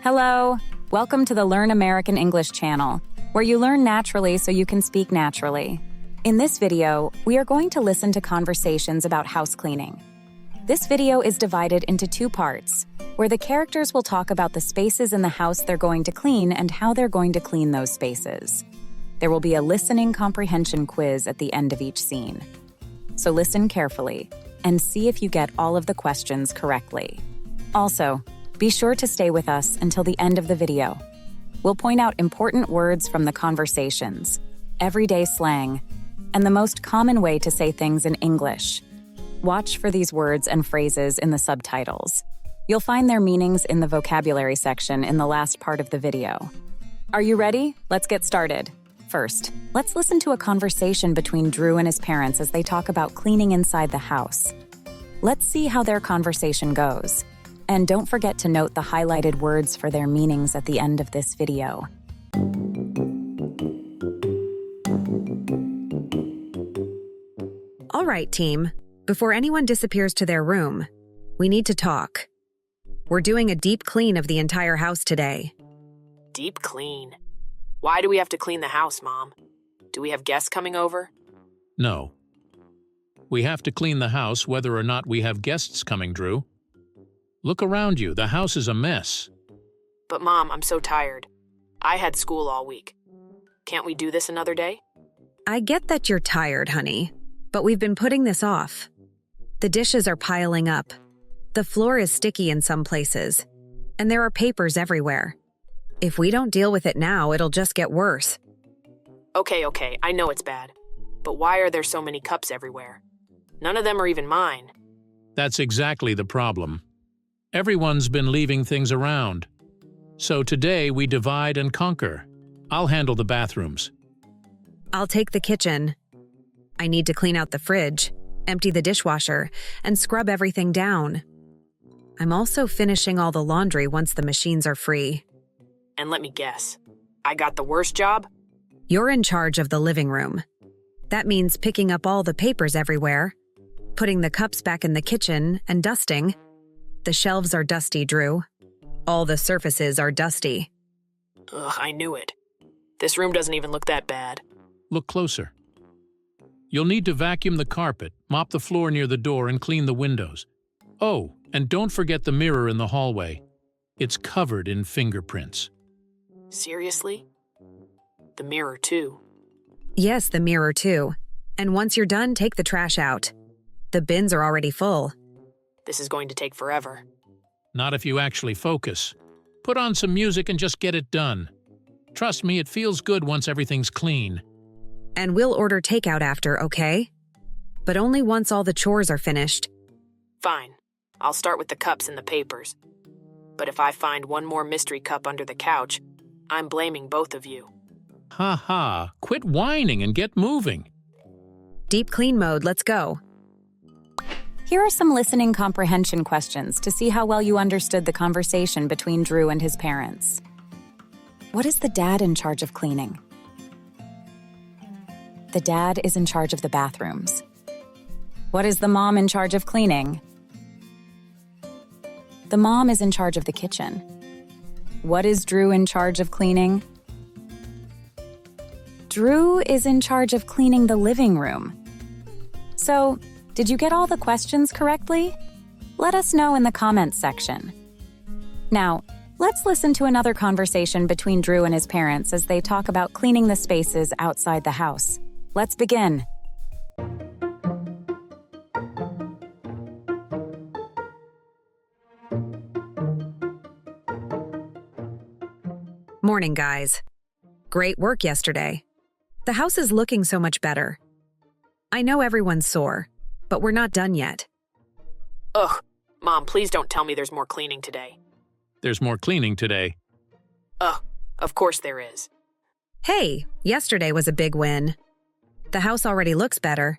Hello! Welcome to the Learn American English channel, where you learn naturally so you can speak naturally. In this video, we are going to listen to conversations about house cleaning. This video is divided into two parts, where the characters will talk about the spaces in the house they're going to clean and how they're going to clean those spaces. There will be a listening comprehension quiz at the end of each scene. So listen carefully and see if you get all of the questions correctly. Also, be sure to stay with us until the end of the video. We'll point out important words from the conversations, everyday slang, and the most common way to say things in English. Watch for these words and phrases in the subtitles. You'll find their meanings in the vocabulary section in the last part of the video. Are you ready? Let's get started. First, let's listen to a conversation between Drew and his parents as they talk about cleaning inside the house. Let's see how their conversation goes. And don't forget to note the highlighted words for their meanings at the end of this video. All right, team. Before anyone disappears to their room, we need to talk. We're doing a deep clean of the entire house today. Deep clean? Why do we have to clean the house, Mom? Do we have guests coming over? No. We have to clean the house whether or not we have guests coming, Drew. Look around you. The house is a mess. But Mom, I'm so tired. I had school all week. Can't we do this another day? I get that you're tired, honey, but we've been putting this off. The dishes are piling up. The floor is sticky in some places, and there are papers everywhere. If we don't deal with it now, it'll just get worse. Okay, I know it's bad. But why are there so many cups everywhere? None of them are even mine. That's exactly the problem. Everyone's been leaving things around. So today we divide and conquer. I'll handle the bathrooms. I'll take the kitchen. I need to clean out the fridge, empty the dishwasher, and scrub everything down. I'm also finishing all the laundry once the machines are free. And let me guess, I got the worst job? You're in charge of the living room. That means picking up all the papers everywhere, putting the cups back in the kitchen, and dusting. The shelves are dusty, Drew. All the surfaces are dusty. Ugh, I knew it. This room doesn't even look that bad. Look closer. You'll need to vacuum the carpet, mop the floor near the door, and clean the windows. Oh, and don't forget the mirror in the hallway. It's covered in fingerprints. Seriously? The mirror, too? Yes, the mirror, too. And once you're done, take the trash out. The bins are already full. This is going to take forever. Not if you actually focus. Put on some music and just get it done. Trust me, it feels good once everything's clean. And we'll order takeout after, okay? But only once all the chores are finished. Fine. I'll start with the cups and the papers. But if I find one more mystery cup under the couch, I'm blaming both of you. Ha ha, quit whining and get moving. Deep clean mode, let's go. Here are some listening comprehension questions to see how well you understood the conversation between Drew and his parents. What is the dad in charge of cleaning? The dad is in charge of the bathrooms. What is the mom in charge of cleaning? The mom is in charge of the kitchen. What is Drew in charge of cleaning? Drew is in charge of cleaning the living room. So, did you get all the questions correctly? Let us know in the comments section. Now, let's listen to another conversation between Drew and his parents as they talk about cleaning the spaces outside the house. Let's begin. Morning, guys. Great work yesterday. The house is looking so much better. I know everyone's sore, but we're not done yet. Ugh, Mom, please don't tell me there's more cleaning today. There's more cleaning today. Ugh, of course there is. Hey, yesterday was a big win. The house already looks better.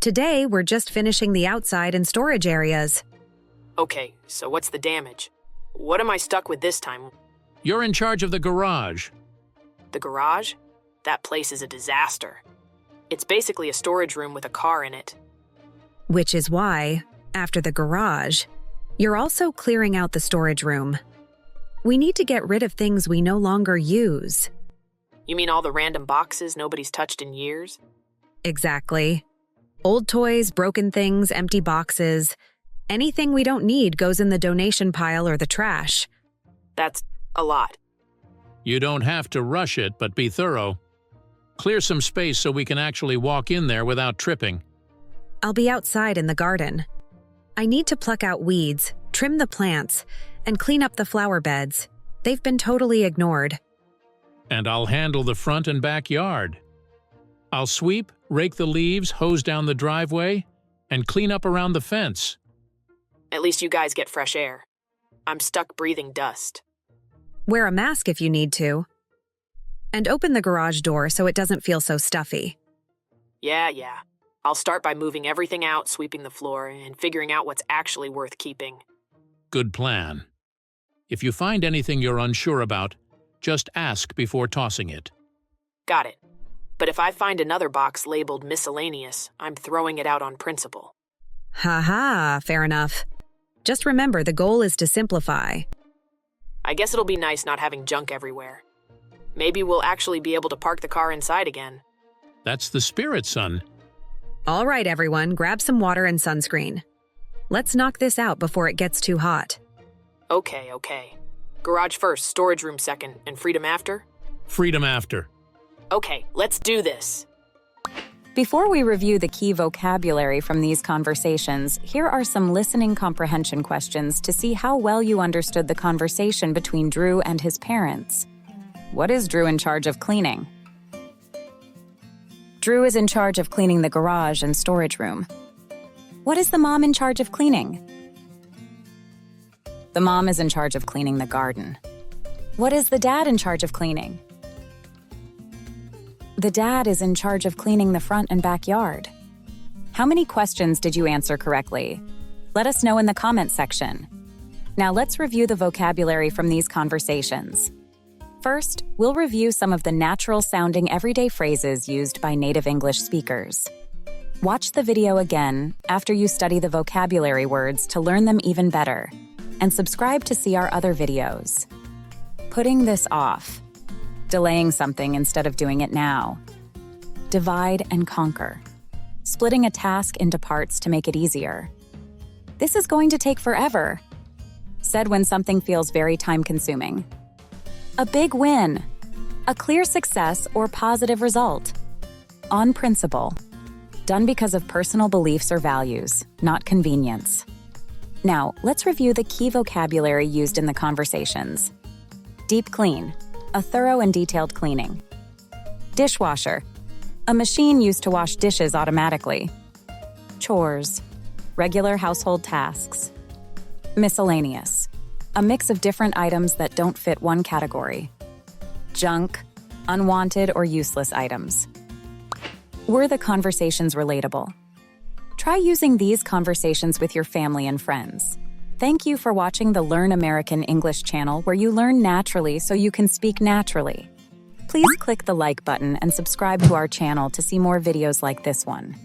Today, we're just finishing the outside and storage areas. Okay, so what's the damage? What am I stuck with this time? You're in charge of the garage. The garage? That place is a disaster. It's basically a storage room with a car in it. Which is why, after the garage, you're also clearing out the storage room. We need to get rid of things we no longer use. You mean all the random boxes nobody's touched in years? Exactly. Old toys, broken things, empty boxes. Anything we don't need goes in the donation pile or the trash. That's a lot. You don't have to rush it, but be thorough. Clear some space so we can actually walk in there without tripping. I'll be outside in the garden. I need to pluck out weeds, trim the plants, and clean up the flower beds. They've been totally ignored. And I'll handle the front and backyard. I'll sweep, rake the leaves, hose down the driveway, and clean up around the fence. At least you guys get fresh air. I'm stuck breathing dust. Wear a mask if you need to. And open the garage door so it doesn't feel so stuffy. Yeah. I'll start by moving everything out, sweeping the floor, and figuring out what's actually worth keeping. Good plan. If you find anything you're unsure about, just ask before tossing it. Got it. But if I find another box labeled miscellaneous, I'm throwing it out on principle. Ha, fair enough. Just remember, the goal is to simplify. I guess it'll be nice not having junk everywhere. Maybe we'll actually be able to park the car inside again. That's the spirit, son. All right, everyone, grab some water and sunscreen. Let's knock this out before it gets too hot. Okay. Garage first, storage room second, and freedom after? Freedom after. Okay, let's do this. Before we review the key vocabulary from these conversations, here are some listening comprehension questions to see how well you understood the conversation between Drew and his parents. What is Drew in charge of cleaning? Drew is in charge of cleaning the garage and storage room. What is the mom in charge of cleaning? The mom is in charge of cleaning the garden. What is the dad in charge of cleaning? The dad is in charge of cleaning the front and backyard. How many questions did you answer correctly? Let us know in the comments section. Now let's review the vocabulary from these conversations. First, we'll review some of the natural-sounding everyday phrases used by native English speakers. Watch the video again after you study the vocabulary words to learn them even better, and subscribe to see our other videos. Putting this off. Delaying something instead of doing it now. Divide and conquer. Splitting a task into parts to make it easier. This is going to take forever. Said when something feels very time-consuming. A big win. A clear success or positive result. On principle. Done because of personal beliefs or values, not convenience. Now, let's review the key vocabulary used in the conversations. Deep clean. A thorough and detailed cleaning. Dishwasher. A machine used to wash dishes automatically. Chores. Regular household tasks. Miscellaneous. A mix of different items that don't fit one category. Junk. Unwanted or useless items. Were the conversations relatable? Try using these conversations with your family and friends. Thank you for watching the Learn American English channel, where you learn naturally so you can speak naturally. Please click the like button and subscribe to our channel to see more videos like this one.